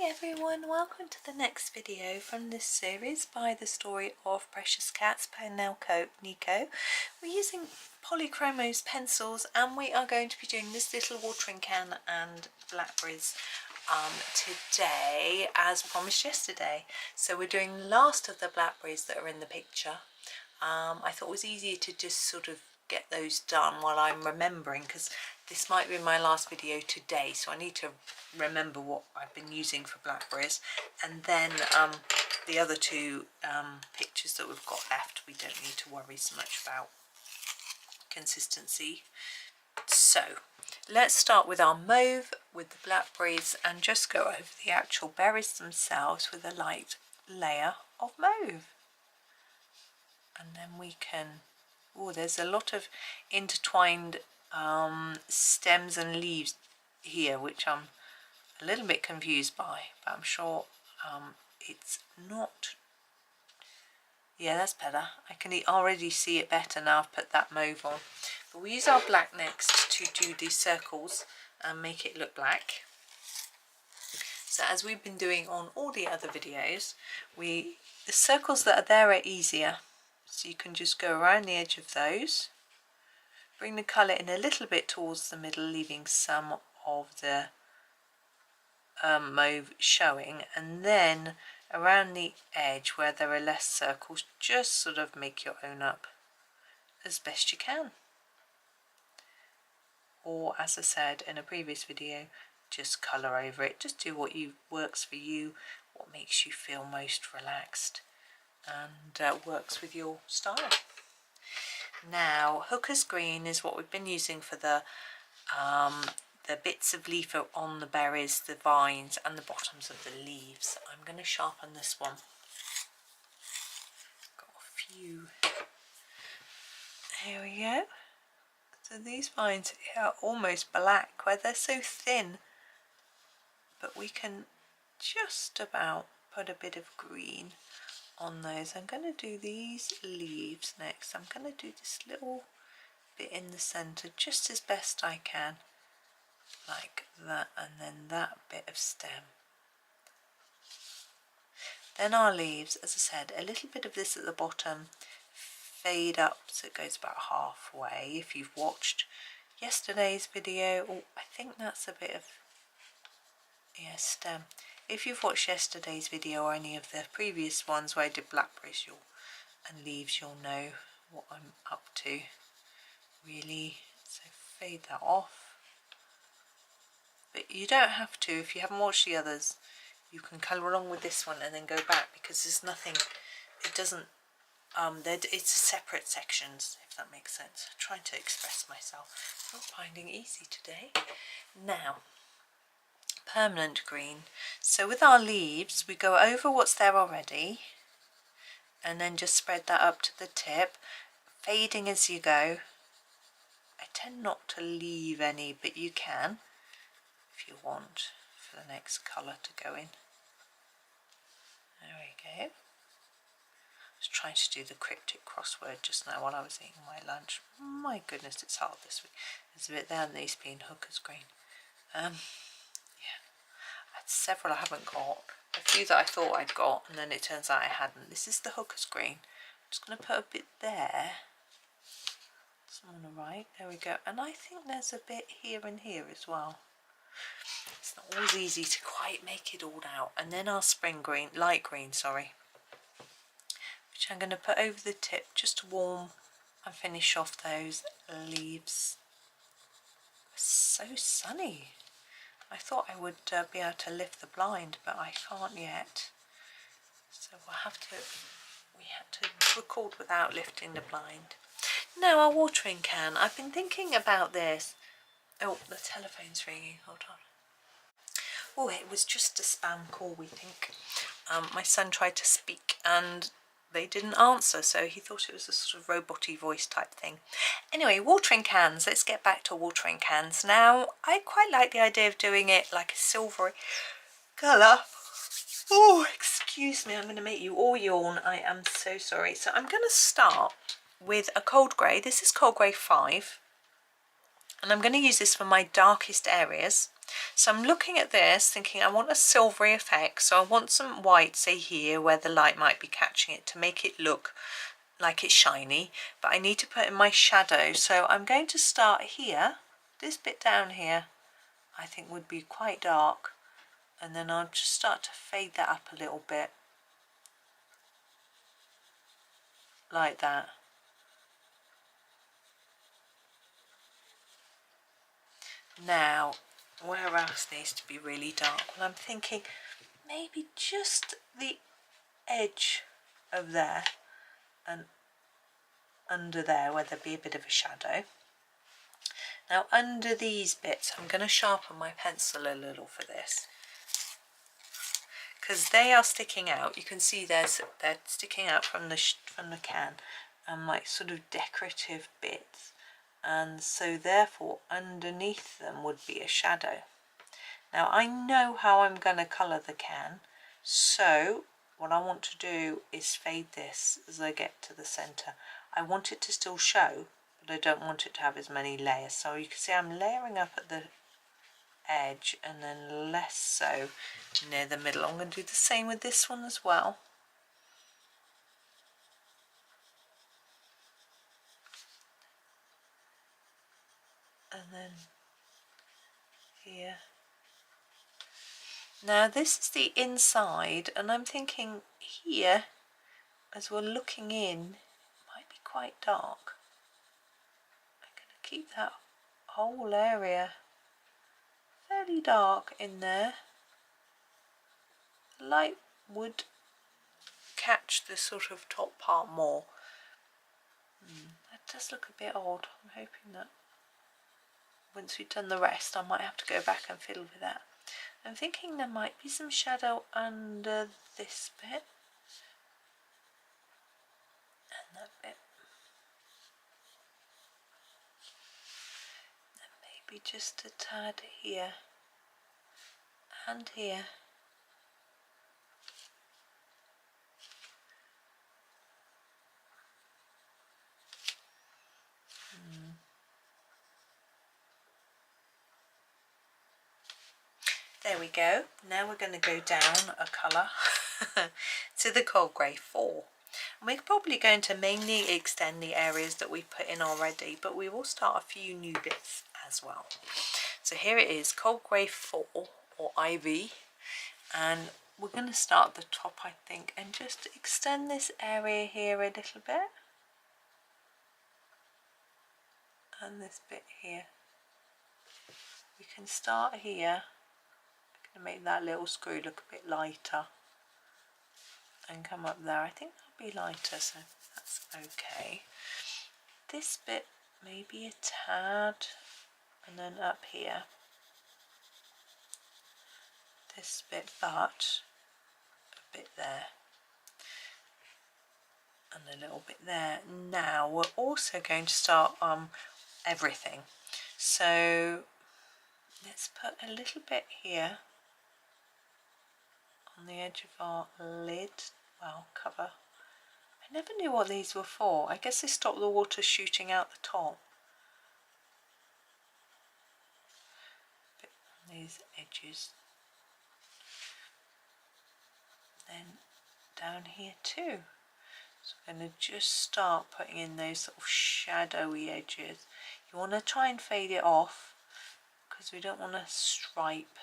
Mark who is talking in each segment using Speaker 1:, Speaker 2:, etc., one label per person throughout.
Speaker 1: Hi everyone, welcome to the next video from this series by the story of Precious Cats by Nelco Neco. We're using Polychromos pencils and we are going to be doing this little watering can and blackberries today as promised yesterday. So we're doing the last of the blackberries that are in the picture. I thought it was easier to just sort of get those done while I'm remembering, because this might be my last video today, so I need to remember what I've been using for blackberries, and then the other two pictures that we've got left we don't need to worry so much about consistency. So let's start with our mauve with the blackberries and just go over the actual berries themselves with a light layer of mauve, and then we can, oh, there's a lot of intertwined stems and leaves here which I'm a little bit confused by, but I'm sure it's not. Yeah, that's better. I can already see it better now I've put that mauve on. But we use our black next to do these circles and make it look black. So as we've been doing on all the other videos, the circles that are there are easier. So you can just go around the edge of those, bring the colour in a little bit towards the middle, leaving some of the mauve showing, and then around the edge where there are less circles, just sort of make your own up as best you can. Or as I said in a previous video, just colour over it. Just do what works for you, what makes you feel most relaxed and works with your style. Now hooker's green is what we've been using for the bits of leaf on the berries, the vines and the bottoms of the leaves. I'm going to sharpen this one. Got a few. There we go. So these vines are almost black where they're so thin, but we can just about put a bit of green on those. I'm going to do these leaves next. I'm going to do this little bit in the centre just as best I can, like that, and then that bit of stem. Then our leaves, as I said, a little bit of this at the bottom, fade up so it goes about halfway. If you've watched yesterday's video, oh, I think that's a bit of, yeah, stem. If you've watched yesterday's video or any of the previous ones where I did blackberries and leaves, you'll know what I'm up to, really. So fade that off. But you don't have to. If you haven't watched the others, you can colour along with this one and then go back, because there's nothing, it doesn't, it's separate sections, if that makes sense. I'm trying to express myself. Not finding it easy today. Now, permanent green. So with our leaves, we go over what's there already and then just spread that up to the tip, fading as you go. I tend not to leave any, but you can if you want for the next colour to go in. There we go. I was trying to do the cryptic crossword just now while I was eating my lunch. My goodness, it's hard this week. There's a bit there and these being hooker's green. Yeah, I had several I haven't got. A few that I thought I'd got and then it turns out I hadn't. This is the hooker's green. I'm just going to put a bit there. Some on the right. There we go. And I think there's a bit here and here as well. It's not always easy to quite make it all out. And then our spring green, light green, sorry, which I'm going to put over the tip just to warm and finish off those leaves. It's so sunny. I thought I would be able to lift the blind, but I can't yet. So we had to record without lifting the blind. Now our watering can. I've been thinking about this. Oh, the telephone's ringing. Hold on. Oh, it was just a spam call, we think. My son tried to speak and they didn't answer, so he thought it was a sort of robot-y voice type thing. Anyway, watering cans. Let's get back to watering cans. Now, I quite like the idea of doing it like a silvery colour. Oh, excuse me, I'm going to make you all yawn. I am so sorry. So I'm going to start with a cold grey. This is cold grey 5. And I'm going to use this for my darkest areas. So I'm looking at this thinking I want a silvery effect, so I want some white, say here, where the light might be catching it to make it look like it's shiny, but I need to put in my shadow. So I'm going to start here. This bit down here I think would be quite dark, and then I'll just start to fade that up a little bit like that. Now where else needs to be really dark? Well, I'm thinking maybe just the edge of there and under there where there'd be a bit of a shadow. Now under these bits I'm going to sharpen my pencil a little for this, because they are sticking out. You can see they're sticking out from the can, and like sort of decorative bits, and so therefore underneath them would be a shadow. Now I know how I'm going to colour the can, so what I want to do is fade this as I get to the centre. I want it to still show, but I don't want it to have as many layers. So you can see I'm layering up at the edge and then less so near the middle. I'm going to do the same with this one as well. And then here. Now this is the inside, and I'm thinking here, as we're looking in, it might be quite dark. I'm going to keep that whole area fairly dark in there. The light would catch the sort of top part more. That does look a bit odd. I'm hoping that once we've done the rest I might have to go back and fiddle with that. I'm thinking there might be some shadow under this bit and that bit, and maybe just a tad here and here. There we go. Now we're going to go down a colour to the Cold Grey 4. And we're probably going to mainly extend the areas that we put in already, but we will start a few new bits as well. So here it is, Cold Grey 4 or Ivy, and we're going to start the top, I think, and just extend this area here a little bit, and this bit here. We can start here. To make that little screw look a bit lighter and come up there. I think that'll be lighter, so that's okay. This bit maybe a tad, and then up here this bit, but a bit there and a little bit there. Now we're also going to start everything, so let's put a little bit here on the edge of our lid, well, cover. I never knew what these were for. I guess they stop the water shooting out the top. Bit on these edges. Then down here too. So I'm going to just start putting in those sort of shadowy edges. You want to try and fade it off because we don't want to stripe.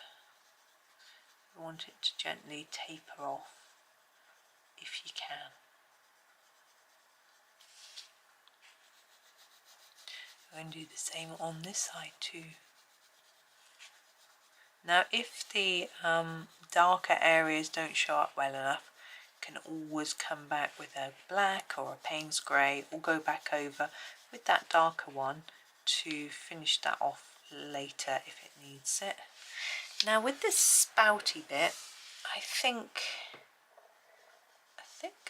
Speaker 1: We want it to gently taper off if you can. I'm going to do the same on this side too. Now if the darker areas don't show up well enough, you can always come back with a black or a Payne's grey, or go back over with that darker one to finish that off later if it needs it. Now with this spouty bit, I think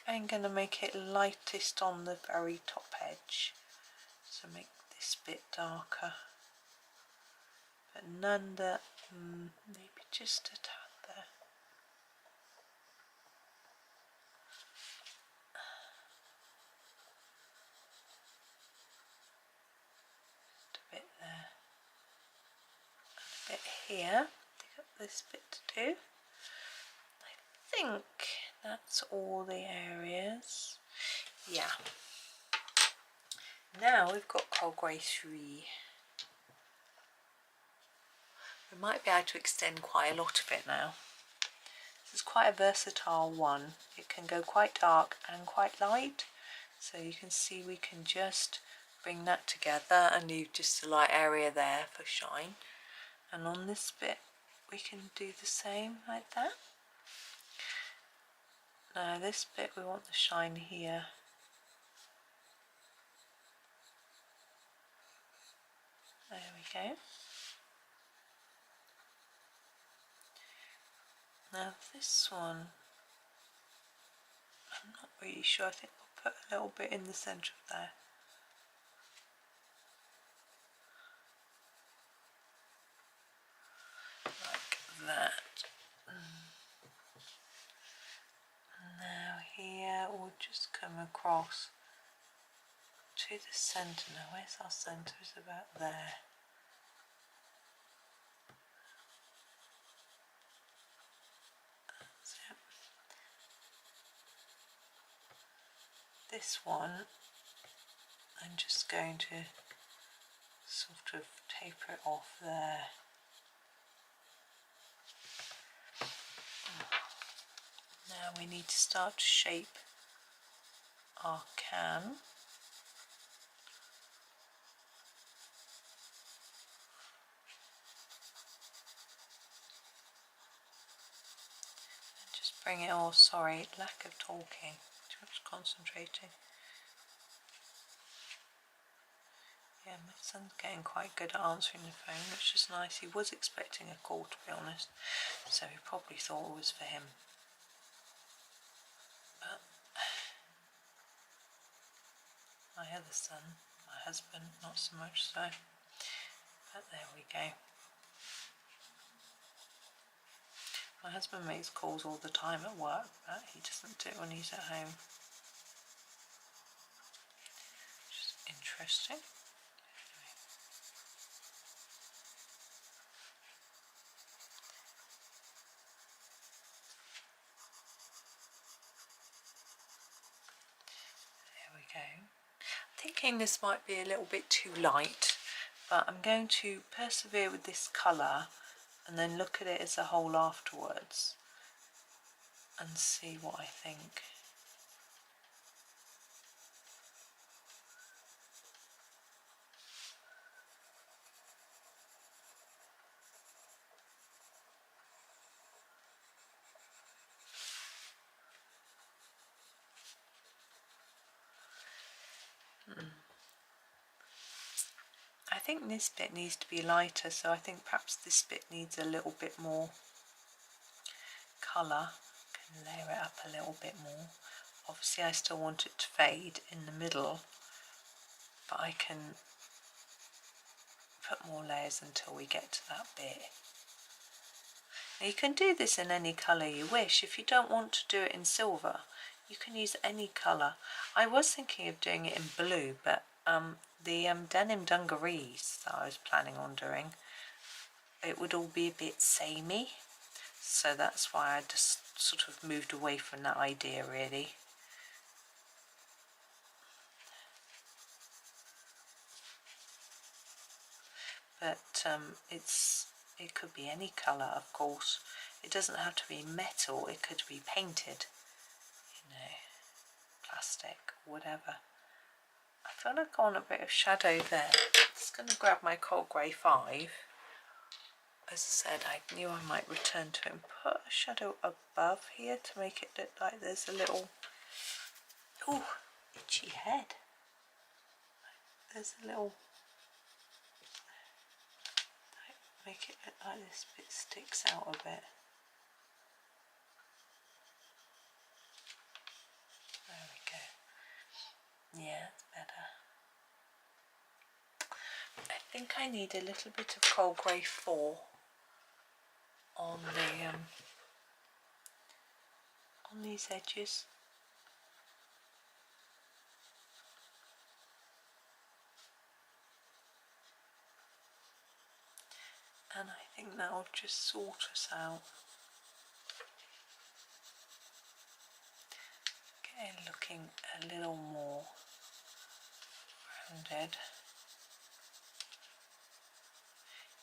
Speaker 1: I'm going to make it lightest on the very top edge, so make this bit darker, but none that, maybe just a tad there. Just a bit there, and a bit here. Pick up this bit to do. I think that's all the areas. Yeah. Now we've got cold grey 3. We might be able to extend quite a lot of it now. This is quite a versatile one. It can go quite dark and quite light. So you can see we can just bring that together and leave just a light area there for shine. And on this bit we can do the same like that. Now this bit we want the shine here. There we go. Now this one, I'm not really sure. I think we'll put a little bit in the centre of there. Like that. Now here we'll just come across to the centre. Now where's our centre? It's about there. That's it. This one I'm just going to sort of taper it off there. Now we need to start to shape our can. And just bring it, oh sorry, lack of talking, too much concentrating. Yeah, my son's getting quite good at answering the phone, which is nice. He was expecting a call, to be honest, so he probably thought it was for him. But my other son, my husband, not so much so. But there we go. My husband makes calls all the time at work, but he doesn't do it when he's at home. Which is interesting. Thinking this might be a little bit too light, but I'm going to persevere with this colour and then look at it as a whole afterwards and see what I think. I think this bit needs to be lighter, so I think perhaps this bit needs a little bit more colour. Can layer it up a little bit more. Obviously I still want it to fade in the middle, but I can put more layers until we get to that bit. Now you can do this in any colour you wish. If you don't want to do it in silver, you can use any colour. I was thinking of doing it in blue, but the denim dungarees that I was planning on doing, it would all be a bit samey, so that's why I just sort of moved away from that idea really. But it could be any colour, of course. It doesn't have to be metal, it could be painted, you know, plastic, whatever. I feel like I want a bit of shadow there. I'm just going to grab my cold grey 5. As I said, I knew I might return to it and put a shadow above here to make it look like there's a little, ooh, itchy head. There's a little, make it look like this bit sticks out a bit. There we go. Yeah, it's better. I think I need a little bit of cold grey 4 on the on these edges. And I think that'll just sort us out. Get it looking a little more rounded.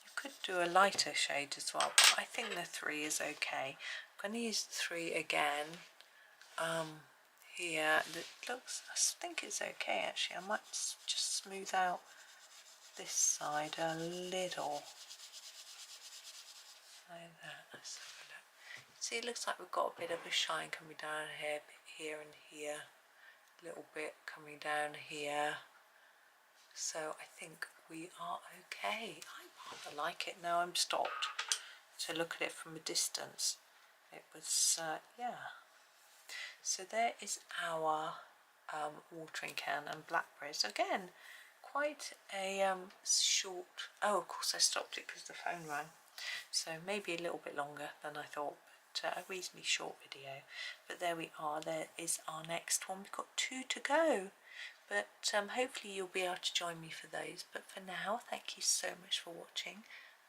Speaker 1: You could do a lighter shade as well, but I think the 3 is okay. I'm going to use the 3 again here. It looks, I think it's okay actually. I might just smooth out this side a little like that. Let's have a look. See, it looks like we've got a bit of a shine coming down here, a bit here and here, a little bit coming down here. So I think we are okay. I rather like it now. I'm stopped to look at it from a distance. It was yeah. So there is our watering can and blackberries. Again, quite a short. Oh, of course I stopped it because the phone rang. So maybe a little bit longer than I thought, but a reasonably short video. But there we are. There is our next one. We've got 2 to go. But hopefully you'll be able to join me for those. But for now, thank you so much for watching.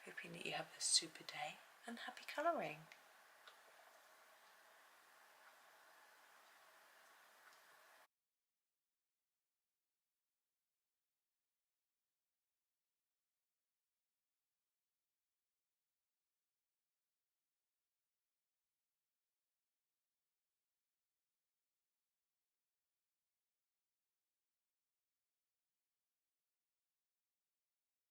Speaker 1: Hoping that you have a super day and happy colouring.